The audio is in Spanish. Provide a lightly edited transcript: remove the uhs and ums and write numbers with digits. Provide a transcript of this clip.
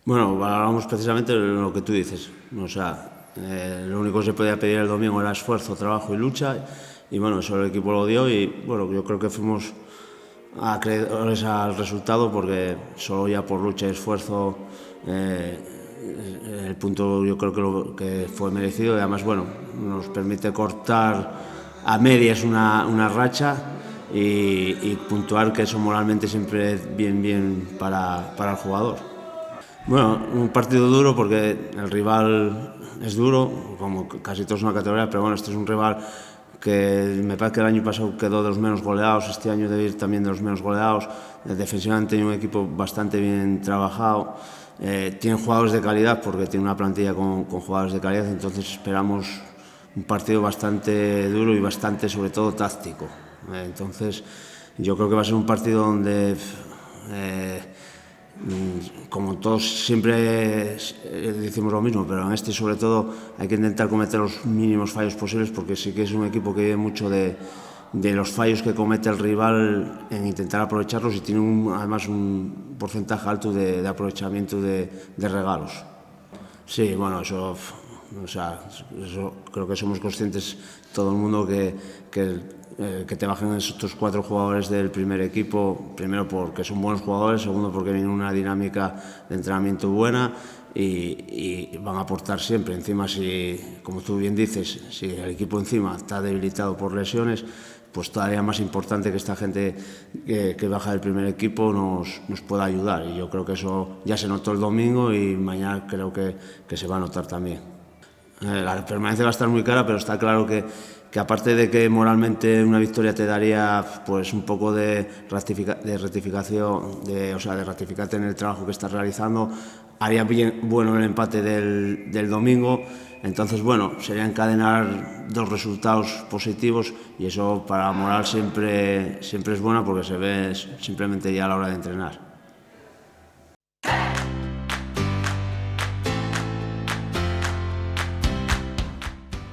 Bueno, valorábamos precisamente lo que tú dices. O sea, lo único que se podía pedir el domingo era esfuerzo, trabajo y lucha. Y bueno, eso el equipo lo dio y bueno, yo creo que fuimos acreedores al resultado porque solo ya por lucha y esfuerzo el punto yo creo que fue merecido y además bueno, nos permite cortar a medias una racha y puntuar, que eso moralmente siempre es bien para el jugador. Bueno, un partido duro porque el rival es duro, como casi todos en la categoría, pero bueno, este es un rival que me parece que el año pasado quedó de los menos goleados, este año debe ir también de los menos goleados. Defensivamente tiene un equipo bastante bien trabajado, tiene jugadores de calidad porque tiene una plantilla con jugadores de calidad, entonces esperamos un partido bastante duro y bastante, sobre todo, táctico. Entonces, yo creo que va a ser un partido donde como todos siempre decimos lo mismo, pero en este sobre todo hay que intentar cometer los mínimos fallos posibles porque sí que es un equipo que vive mucho de los fallos que comete el rival en intentar aprovecharlos y tiene además un porcentaje alto de aprovechamiento de regalos. Sí, bueno, eso, o sea, eso creo que somos conscientes todo el mundo que te bajen estos 4 jugadores del primer equipo, primero porque son buenos jugadores, segundo porque viene una dinámica de entrenamiento buena y van a aportar siempre. Encima, si, como tú bien dices, si el equipo encima está debilitado por lesiones, pues todavía más importante que esta gente que baja del primer equipo nos pueda ayudar. Y yo creo que eso ya se notó el domingo y mañana creo que se va a notar también. La permanencia va a estar muy cara, pero está claro que aparte de que moralmente una victoria te daría pues un poco de rectificación, o sea, de ratificarte en el trabajo que estás realizando, haría bien bueno el empate del domingo. Entonces, bueno, sería encadenar 2 resultados positivos y eso para la moral siempre es bueno porque se ve simplemente ya a la hora de entrenar.